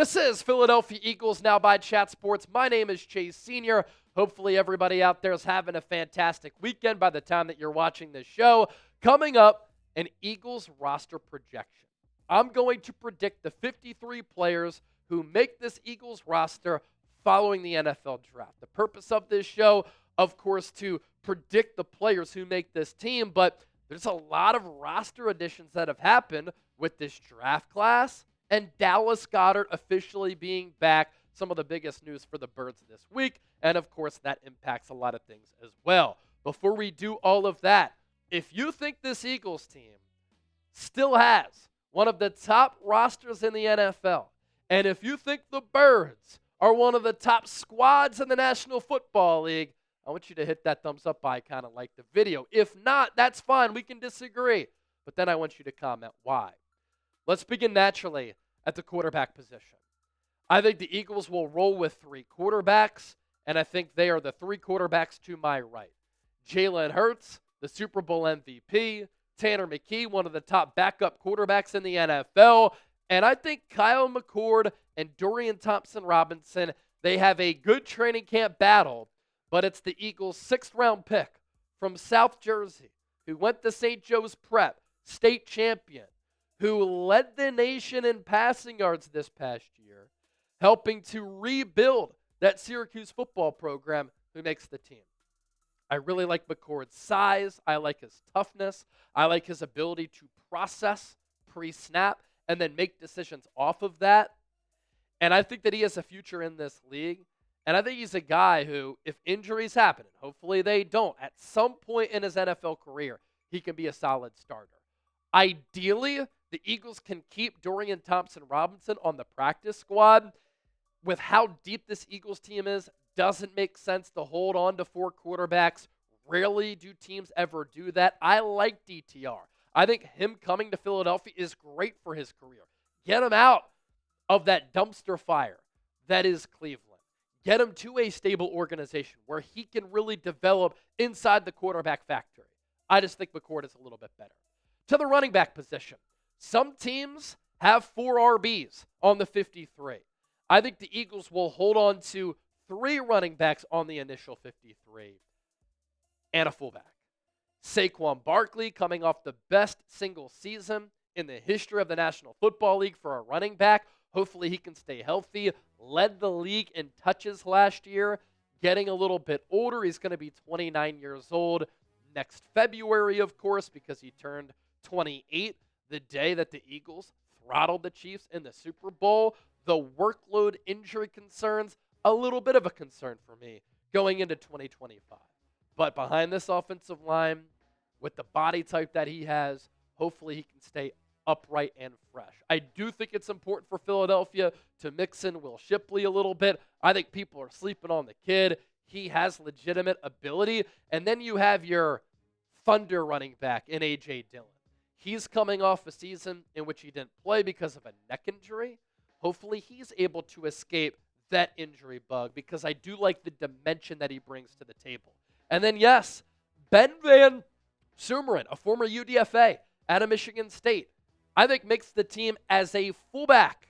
This is Philadelphia Eagles Now by Chat Sports. My name is Chase Sr. Hopefully everybody out there is having a fantastic weekend by the time that you're watching this show. Coming up, an Eagles roster projection. I'm going to predict the 53 players who make this Eagles roster following the NFL draft. The purpose of this show, of course, to predict the players who make this team, but there's a lot of roster additions that have happened with this draft class. And Dallas Goedert officially being back, some of the biggest news for the Birds this week. And, of course, that impacts a lot of things as well. Before we do all of that, if you think this Eagles team still has one of the top rosters in the NFL, and if you think the Birds are one of the top squads in the National Football League, I want you to hit that thumbs up icon and like the video. If not, that's fine. We can disagree. But then I want you to comment why. Let's begin naturally at the quarterback position. I think the Eagles will roll with three quarterbacks, and I think they are the three quarterbacks to my right. Jalen Hurts, the Super Bowl MVP, Tanner McKee, one of the top backup quarterbacks in the NFL, and I think Kyle McCord and Dorian Thompson-Robinson, they have a good training camp battle, but it's the Eagles' sixth-round pick from South Jersey who went to St. Joe's Prep, state champion, who led the nation in passing yards this past year, helping to rebuild that Syracuse football program, who makes the team. I really like McCord's size. I like his toughness. I like his ability to process pre-snap and then make decisions off of that. And I think that he has a future in this league. And I think he's a guy who, if injuries happen, and hopefully they don't, at some point in his NFL career, he can be a solid starter. Ideally, the Eagles can keep Dorian Thompson-Robinson on the practice squad. With how deep this Eagles team is, doesn't make sense to hold on to four quarterbacks. Rarely do teams ever do that. I like DTR. I think him coming to Philadelphia is great for his career. Get him out of that dumpster fire that is Cleveland. Get him to a stable organization where he can really develop inside the quarterback factory. I just think McCord is a little bit better. To the running back position. Some teams have four RBs on the 53. I think the Eagles will hold on to three running backs on the initial 53 and a fullback. Saquon Barkley coming off the best single season in the history of the National Football League for a running back. Hopefully he can stay healthy. Led the league in touches last year. Getting a little bit older. He's going to be 29 years old next February, of course, because he turned 28 the day that the Eagles throttled the Chiefs in the Super Bowl. The workload injury concerns, a little bit of a concern for me going into 2025. But behind this offensive line, with the body type that he has, hopefully he can stay upright and fresh. I do think it's important for Philadelphia to mix in Will Shipley a little bit. I think people are sleeping on the kid. He has legitimate ability. And then you have your Thunder running back in A.J. Dillon. He's coming off a season in which he didn't play because of a neck injury. Hopefully he's able to escape that injury bug because I do like the dimension that he brings to the table. And then, yes, Ben VanSumeren, a former UDFA out of Michigan State, I think makes the team as a fullback.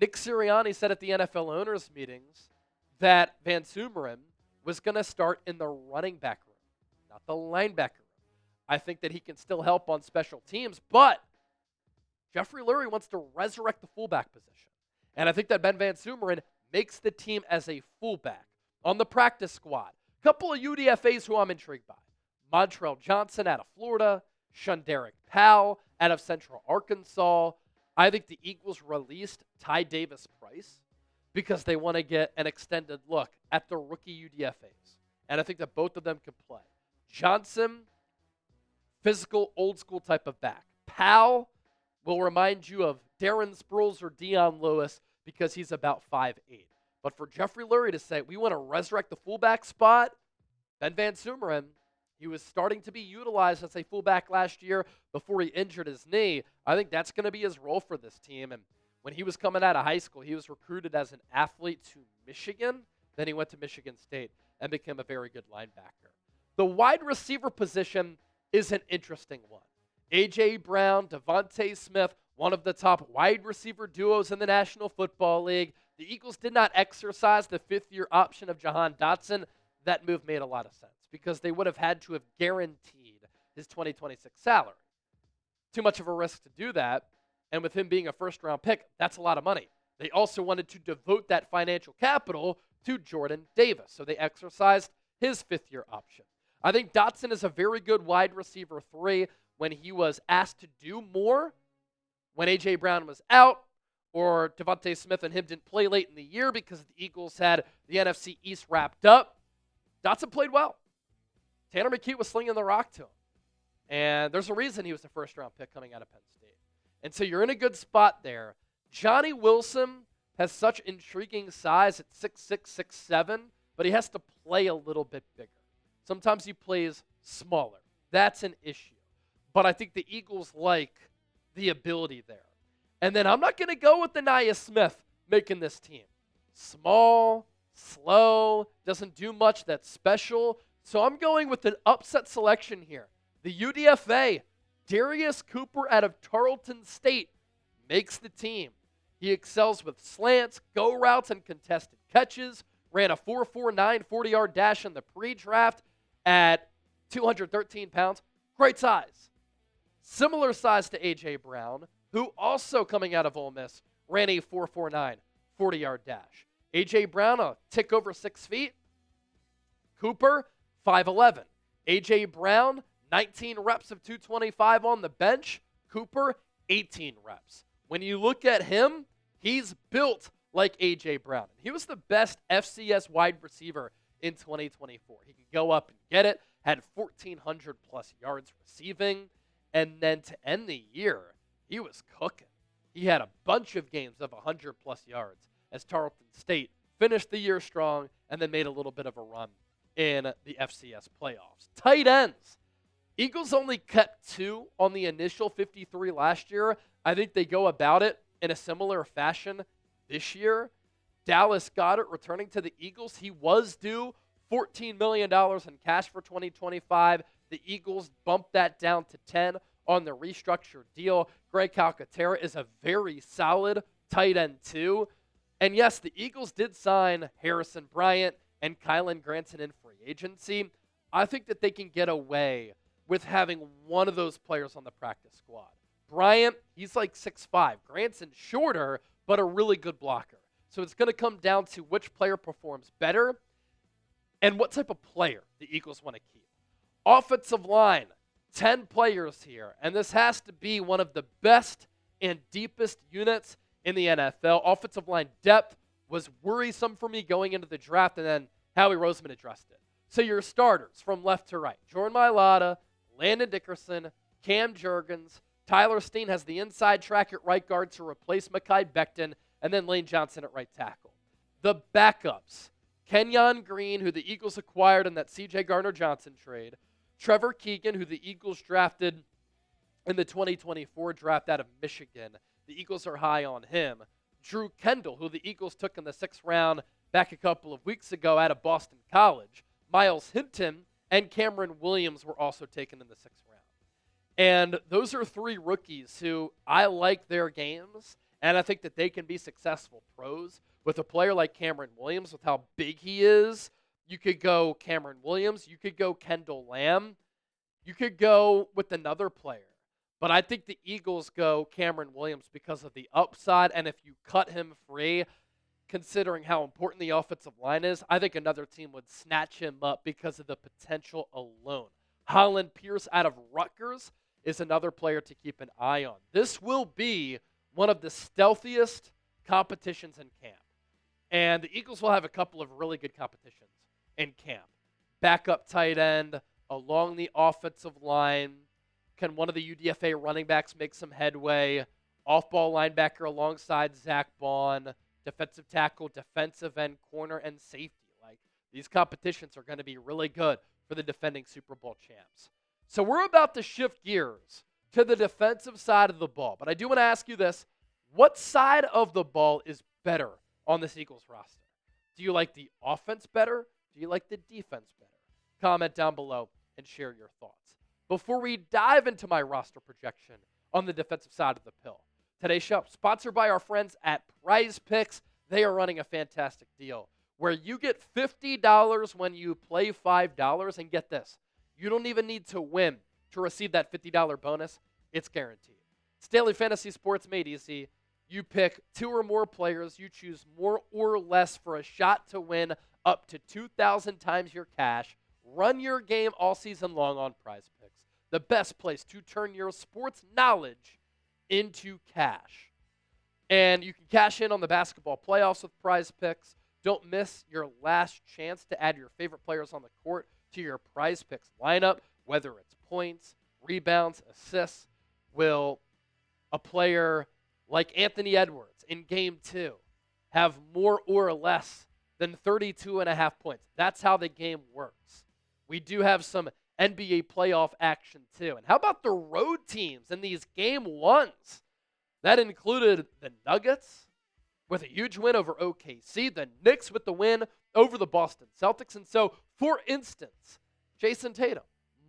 Nick Sirianni said at the NFL owners' meetings that VanSumeren was going to start in the running back room, not the linebacker room. I think that he can still help on special teams, but Jeffrey Lurie wants to resurrect the fullback position. And I think that Ben VanSumeren makes the team as a fullback on the practice squad. A couple of UDFAs who I'm intrigued by. Montrell Johnson out of Florida, Shunderick Powell out of Central Arkansas. I think the Eagles released Ty Davis-Price because they want to get an extended look at the rookie UDFAs. And I think that both of them can play. Johnson, physical, old-school type of back. Powell will remind you of Darren Sproles or Dion Lewis because he's about 5'8". But for Jeffrey Lurie to say, we want to resurrect the fullback spot, Ben VanSumeren, he was starting to be utilized as a fullback last year before he injured his knee. I think that's going to be his role for this team. And when he was coming out of high school, he was recruited as an athlete to Michigan. Then he went to Michigan State and became a very good linebacker. The wide receiver position is an interesting one. A.J. Brown, DeVonta Smith, one of the top wide receiver duos in the National Football League. The Eagles did not exercise the fifth-year option of Jahan Dotson. That move made a lot of sense because they would have had to have guaranteed his 2026 salary. Too much of a risk to do that, and with him being a first-round pick, that's a lot of money. They also wanted to devote that financial capital to Jordan Davis, so they exercised his fifth-year option. I think Dotson is a very good wide receiver 3 when he was asked to do more when A.J. Brown was out, or DeVonta Smith and him didn't play late in the year because the Eagles had the NFC East wrapped up. Dotson played well. Tanner McKee was slinging the rock to him. And there's a reason he was the first-round pick coming out of Penn State. And so you're in a good spot there. Johnny Wilson has such intriguing size at 6'6", 6'7", but he has to play a little bit bigger. Sometimes he plays smaller. That's an issue. But I think the Eagles like the ability there. And then I'm not going to go with Darius Smith making this team. Small, slow, doesn't do much that's special. So I'm going with an upset selection here. The UDFA, Darius Cooper out of Tarleton State, makes the team. He excels with slants, go routes, and contested catches. Ran a 4.49 40-yard dash in the pre-draft at 213 pounds. Great size. Similar size to A.J. Brown, who also coming out of Ole Miss ran a 4.49 40-yard dash. A.J. Brown, a tick over 6 feet. Cooper, 5'11". A.J. Brown, 19 reps of 225 on the bench. Cooper, 18 reps. When you look at him, he's built like A.J. Brown. He was the best FCS wide receiver in 2024. He could go up and get it, had 1,400-plus yards receiving, and then to end the year, he was cooking. He had a bunch of games of 100-plus yards as Tarleton State finished the year strong and then made a little bit of a run in the FCS playoffs. Tight ends. Eagles only kept 2 on the initial 53 last year. I think they go about it in a similar fashion this year. Dallas Goedert returning to the Eagles. He was due $14 million in cash for 2025. The Eagles bumped that down to 10 on the restructured deal. Greg Calcaterra is a very solid tight end too. And yes, the Eagles did sign Harrison Bryant and Gransen in free agency. I think that they can get away with having one of those players on the practice squad. Bryant, he's like 6'5". Gransen shorter, but a really good blocker. So it's going to come down to which player performs better and what type of player the Eagles want to keep. Offensive line, 10 players here, and this has to be one of the best and deepest units in the NFL. Offensive line depth was worrisome for me going into the draft, and then Howie Roseman addressed it. So your starters from left to right, Jordan Mailata, Landon Dickerson, Cam Jurgens, Tyler Steen has the inside track at right guard to replace Mekhi Becton, and then Lane Johnson at right tackle. The backups, Kenyon Green, who the Eagles acquired in that C.J. Gardner-Johnson trade, Trevor Keegan, who the Eagles drafted in the 2024 draft out of Michigan. The Eagles are high on him. Drew Kendall, who the Eagles took in the 6th round back a couple of weeks ago out of Boston College. Myles Hinton and Cameron Williams were also taken in the 6th round. And those are 3 rookies who I like their games, and I think that they can be successful pros. With a player like Cameron Williams, with how big he is, you could go Cameron Williams, you could go Kendall Lamb, you could go with another player. But I think the Eagles go Cameron Williams because of the upside, and if you cut him free, considering how important the offensive line is, I think another team would snatch him up because of the potential alone. Holland Pierce out of Rutgers is another player to keep an eye on. This will be one of the stealthiest competitions in camp. And the Eagles will have a couple of really good competitions in camp. Backup tight end, along the offensive line. Can one of the UDFA running backs make some headway? Off-ball linebacker alongside Zach Bond. Defensive tackle, defensive end, corner, and safety. Like, these competitions are going to be really good for the defending Super Bowl champs. So we're about to shift gears to the defensive side of the ball. But I do want to ask you this. What side of the ball is better on this Eagles roster? Do you like the offense better? Do you like the defense better? Comment down below and share your thoughts. Before we dive into my roster projection on the defensive side of the pill, today's show, sponsored by our friends at Prize Picks. They are running a fantastic deal where you get $50 when you play $5. And get this, you don't even need to win to receive that $50 bonus. It's guaranteed. It's daily fantasy sports made easy. You pick 2 or more players. You choose more or less for a shot to win up to 2,000 times your cash. Run your game all season long on Prize Picks, the best place to turn your sports knowledge into cash. And you can cash in on the basketball playoffs with Prize Picks. Don't miss your last chance to add your favorite players on the court to your Prize Picks lineup, whether it's points, rebounds, assists. Will a player like Anthony Edwards in Game 2 have more or less than 32.5 points? That's how the game works. We do have some NBA playoff action too. And how about the road teams in these Game 1s? That included the Nuggets with a huge win over OKC, the Knicks with the win over the Boston Celtics. And so, for instance, Jason Tatum,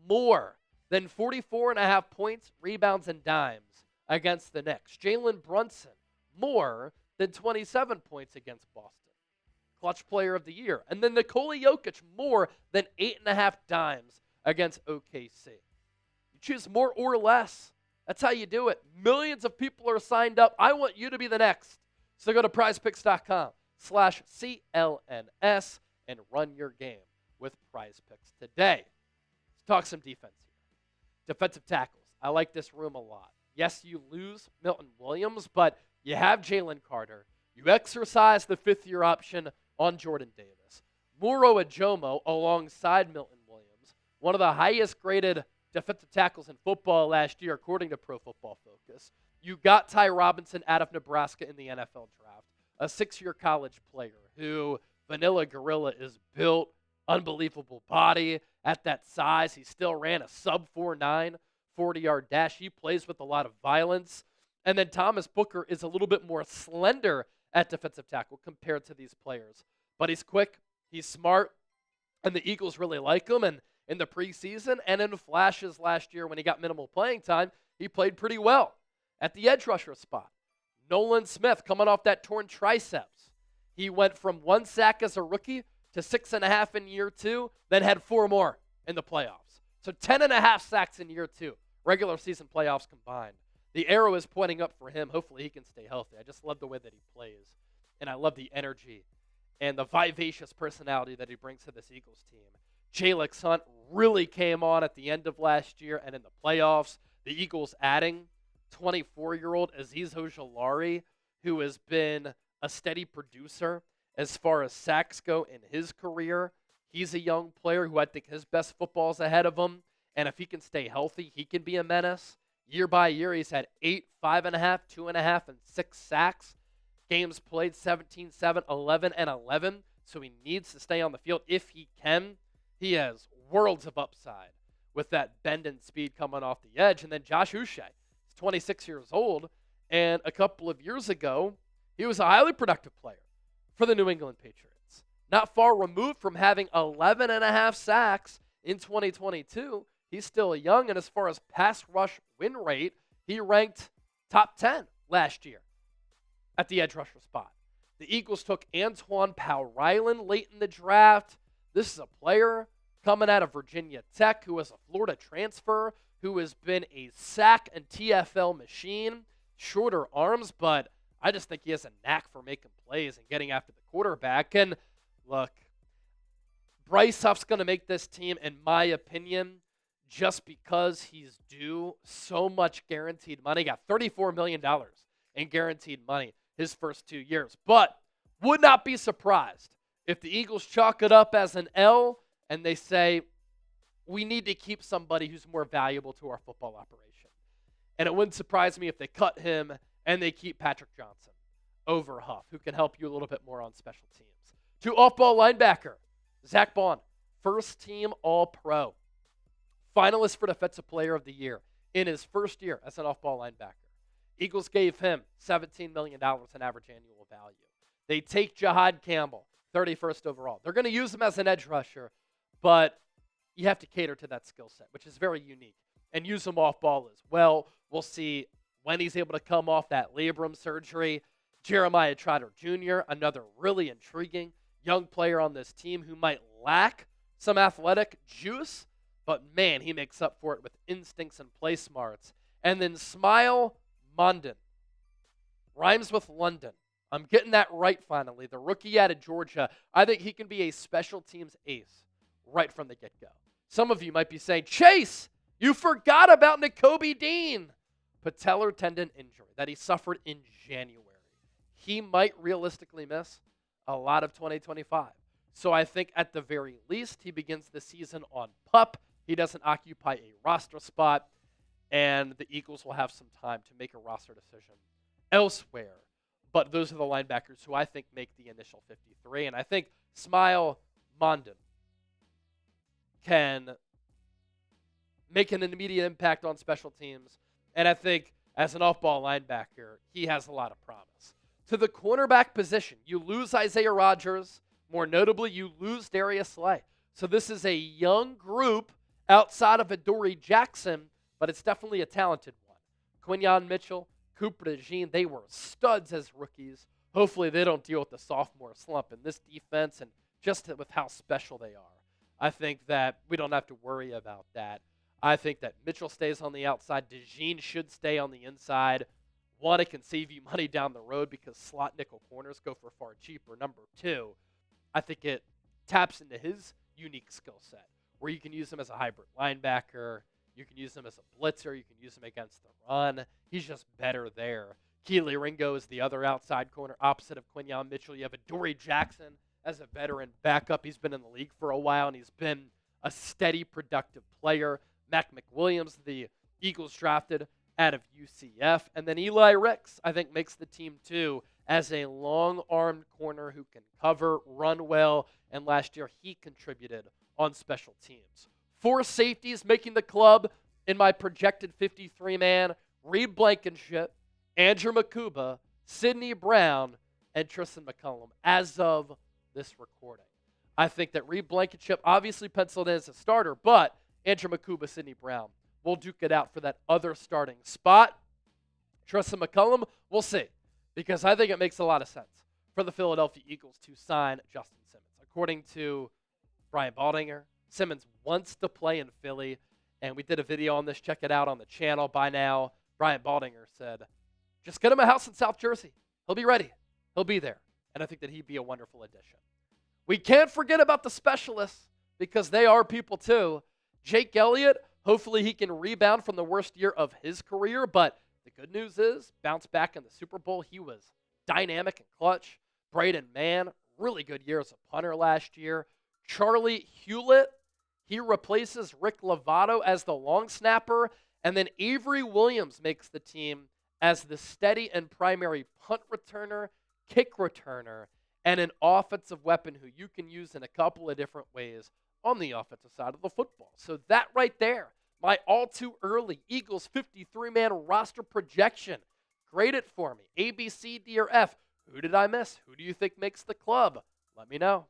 more than 44.5 points, rebounds, and dimes against the Knicks. Jalen Brunson, more than 27 points against Boston. Clutch player of the year. And then Nikola Jokic, more than 8.5 dimes against OKC. You choose more or less. That's how you do it. Millions of people are signed up. I want you to be the next. So go to prizepicks.com/CLNS and run your game with Prize Picks today. Let's talk some defense here. Defensive tackles. I like this room a lot. Yes, you lose Milton Williams, but you have Jalen Carter. You exercise the fifth-year option on Jordan Davis. Muro Ajomo alongside Milton Williams, one of the highest-graded defensive tackles in football last year, according to Pro Football Focus. You got Ty Robinson out of Nebraska in the NFL draft, a 6-year college player who, Vanilla Gorilla, is built, unbelievable body at that size. He still ran a sub-4.9 40-yard dash. He plays with a lot of violence. And then Thomas Booker is a little bit more slender at defensive tackle compared to these players. But he's quick, he's smart, and the Eagles really like him. And in the preseason and in flashes last year when he got minimal playing time, he played pretty well at the edge rusher spot. Nolan Smith coming off that torn triceps. He went from 1 sack as a rookie to 6.5 in year 2, then had 4 more in the playoffs. So 10.5 sacks in year 2, regular season playoffs combined. The arrow is pointing up for him. Hopefully he can stay healthy. I just love the way that he plays, and I love the energy and the vivacious personality that he brings to this Eagles team. Jalen Hunt really came on at the end of last year and in the playoffs. The Eagles adding 24-year-old Azeez Ojulari, who has been a steady producer as far as sacks go in his career. He's a young player who I think his best football is ahead of him, and if he can stay healthy, he can be a menace. Year by year, he's had 8, 5.5, 2.5, and 6 sacks. Games played 17, 7, 11, and 11, so he needs to stay on the field if he can. He has worlds of upside with that bend and speed coming off the edge. And then Josh Uche is 26 years old, and a couple of years ago, he was a highly productive player for the New England Patriots. Not far removed from having 11.5 sacks in 2022. He's still young, and as far as pass rush win rate, he ranked top 10 last year at the edge rusher spot. The Eagles took Antoine Powell-Ryland late in the draft. This is a player coming out of Virginia Tech who is a Florida transfer, who has been a sack and TFL machine. Shorter arms, but I just think he has a knack for making plays and getting after the quarterback. And look, Bryce Huff's going to make this team, in my opinion, just because he's due so much guaranteed money. He got $34 million in guaranteed money his first 2 years. But would not be surprised if the Eagles chalk it up as an L and they say, we need to keep somebody who's more valuable to our football operation. And it wouldn't surprise me if they cut him and they keep Patrick Johnson over Huff, who can help you a little bit more on special teams. To off-ball linebacker, Zach Bond, first-team All-Pro. Finalist for Defensive Player of the Year in his first year as an off-ball linebacker. Eagles gave him $17 million in average annual value. They take Jahan Campbell, 31st overall. They're going to use him as an edge rusher, but you have to cater to that skill set, which is very unique, and use him off ball as well. We'll see when he's able to come off that labrum surgery. Jeremiah Trotter Jr., another really intriguing young player on this team who might lack some athletic juice, but man, he makes up for it with instincts and play smarts. And then Smile Mondon. Rhymes with London. I'm getting that right finally. The rookie out of Georgia. I think he can be a special teams ace right from the get-go. Some of you might be saying, Chase, you forgot about Nakobe Dean. Patellar tendon injury that he suffered in January. He might realistically miss a lot of 2025. So I think at the very least, he begins the season on PUP. He doesn't occupy a roster spot, and the Eagles will have some time to make a roster decision elsewhere. But those are the linebackers who I think make the initial 53, and I think Smile Mondon can make an immediate impact on special teams, and I think as an off-ball linebacker, he has a lot of promise. To the cornerback position, you lose Isaiah Rodgers. More notably, you lose Darius Slay. So this is a young group outside of Adoree Jackson, but it's definitely a talented one. Quinyon Mitchell, Cooper DeJean, they were studs as rookies. Hopefully they don't deal with the sophomore slump in this defense and just with how special they are. I think that we don't have to worry about that. I think that Mitchell stays on the outside. DeJean should stay on the inside. One, it can save you money down the road because slot nickel corners go for far cheaper. Number two, I think it taps into his unique skill set where you can use him as a hybrid linebacker. You can use him as a blitzer. You can use him against the run. He's just better there. Keely Ringo is the other outside corner opposite of Quinyon Mitchell. You have Adoree Jackson as a veteran backup. He's been in the league for a while, and he's been a steady, productive player. Mac McWilliams, the Eagles drafted out of UCF. And then Eli Ricks, I think, makes the team too as a long-armed corner who can cover, run well, and last year he contributed on special teams. 4 safeties making the club in my projected 53-man: Reed Blankenship, Andrew Makuba, Sidney Brown, and Tristan McCullum as of this recording. I think that Reed Blankenship obviously penciled in as a starter, but Andrew Makuba, Sidney Brown will duke it out for that other starting spot. Tristan McCullum, we'll see, because I think it makes a lot of sense for the Philadelphia Eagles to sign Justin Simmons. According to Brian Baldinger, Simmons wants to play in Philly, and we did a video on this. Check it out on the channel by now. Brian Baldinger said, just get him a house in South Jersey. He'll be ready. He'll be there. And I think that he'd be a wonderful addition. We can't forget about the specialists because they are people too. Jake Elliott, hopefully he can rebound from the worst year of his career, but the good news is, bounce back in the Super Bowl. He was dynamic and clutch. Braden Mann, really good year as a punter last year. Charlie Hewlett, he replaces Rick Lovato as the long snapper. And then Avery Williams makes the team as the steady and primary punt returner, kick returner, and an offensive weapon who you can use in a couple of different ways on the offensive side of the football. So that right there, my all too early Eagles 53-man roster projection. Grade it for me. A, B, C, D, or F. Who did I miss? Who do you think makes the club? Let me know.